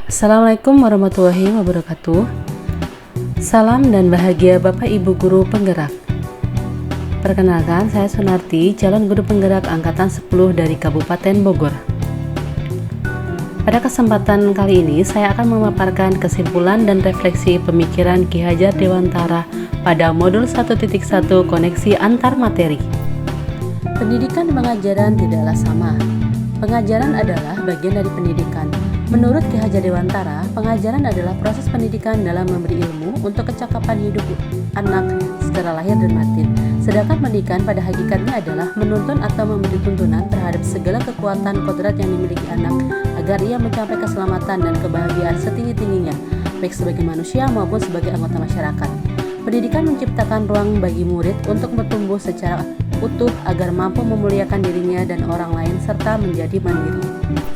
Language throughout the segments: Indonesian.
Assalamualaikum warahmatullahi wabarakatuh. Salam dan bahagia Bapak Ibu Guru Penggerak. Perkenalkan, saya Sunarti, calon guru penggerak angkatan 10 dari Kabupaten Bogor. Pada kesempatan kali ini, saya akan memaparkan kesimpulan dan refleksi pemikiran Ki Hajar Dewantara pada modul 1.1 koneksi antar materi. Pendidikan dan pengajaran tidaklah sama. Pengajaran adalah bagian dari pendidikan. Menurut Ki Hajar Dewantara, pengajaran adalah proses pendidikan dalam memberi ilmu untuk kecakapan hidup anak secara lahir dan batin. Sedangkan pendidikan pada hakikatnya adalah menuntun atau memberi tuntunan terhadap segala kekuatan kodrat yang dimiliki anak agar ia mencapai keselamatan dan kebahagiaan setinggi-tingginya, baik sebagai manusia maupun sebagai anggota masyarakat. Pendidikan menciptakan ruang bagi murid untuk bertumbuh secara utuh agar mampu memuliakan dirinya dan orang lain serta menjadi mandiri.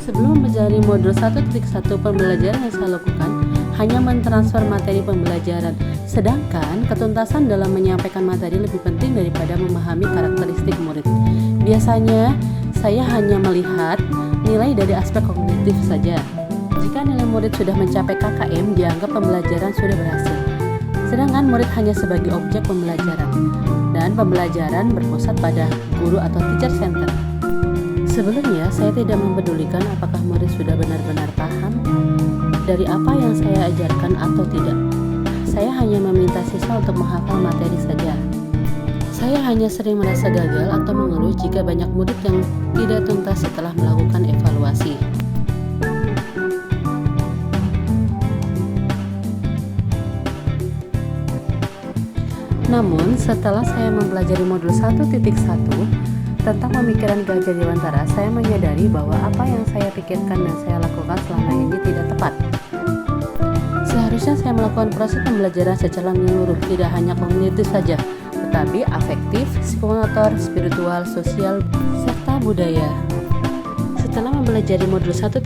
Sebelum menjalani modul 1.1 pembelajaran yang saya lakukan hanya mentransfer materi pembelajaran, sedangkan ketuntasan dalam menyampaikan materi lebih penting daripada memahami karakteristik murid. Biasanya saya hanya melihat nilai dari aspek kognitif saja. Jika nilai murid sudah mencapai KKM, dianggap pembelajaran sudah berhasil. Sedangkan murid hanya sebagai objek pembelajaran, dan pembelajaran berpusat pada guru atau teacher center. Sebelumnya, saya tidak mempedulikan apakah murid sudah benar-benar paham dari apa yang saya ajarkan atau tidak. Saya hanya meminta siswa untuk menghafal materi saja. Saya hanya sering merasa gagal atau mengeluh jika banyak murid yang tidak tuntas setelah melakukan evaluasi. Namun, setelah saya mempelajari modul 1.1 tentang pemikiran Ki Hajar Dewantara, saya menyadari bahwa apa yang saya pikirkan dan saya lakukan selama ini tidak tepat. Seharusnya saya melakukan proses pembelajaran secara menyeluruh, tidak hanya kognitif saja, tetapi afektif, psikomotor, spiritual, sosial, serta budaya. Setelah mempelajari modul 1.1,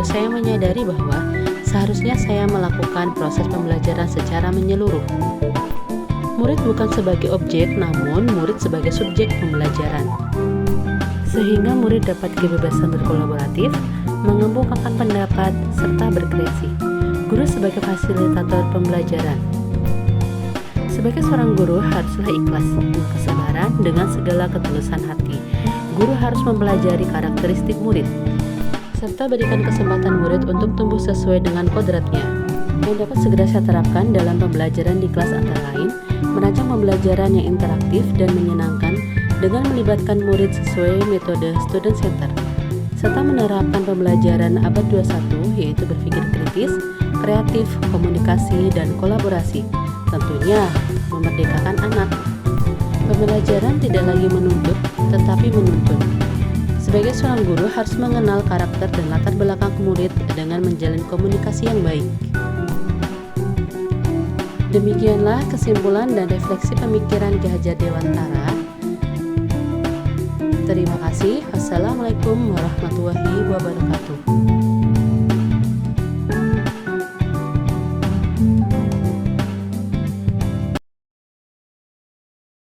saya menyadari bahwa seharusnya saya melakukan proses pembelajaran secara menyeluruh. Murid bukan sebagai objek, namun murid sebagai subjek pembelajaran. Sehingga murid dapat kebebasan berkolaboratif, mengemukakan pendapat, serta berkreasi. Guru sebagai fasilitator pembelajaran. Sebagai seorang guru haruslah ikhlas, kesabaran dengan segala ketulusan hati. Guru harus mempelajari karakteristik murid, serta berikan kesempatan murid untuk tumbuh sesuai dengan kodratnya, yang dapat segera saya terapkan dalam pembelajaran di kelas antara lain, merancang pembelajaran yang interaktif dan menyenangkan dengan melibatkan murid sesuai metode student center, serta menerapkan pembelajaran abad 21 yaitu berpikir kritis, kreatif, komunikasi, dan kolaborasi. Tentunya memerdekakan anak. Pembelajaran tidak lagi menuntut, tetapi menuntun. Sebagai seorang guru harus mengenal karakter dan latar belakang murid dengan menjalin komunikasi yang baik. Demikianlah kesimpulan dan refleksi pemikiran Ki Hajar Dewantara. Terima kasih. Wassalamualaikum warahmatullahi wabarakatuh.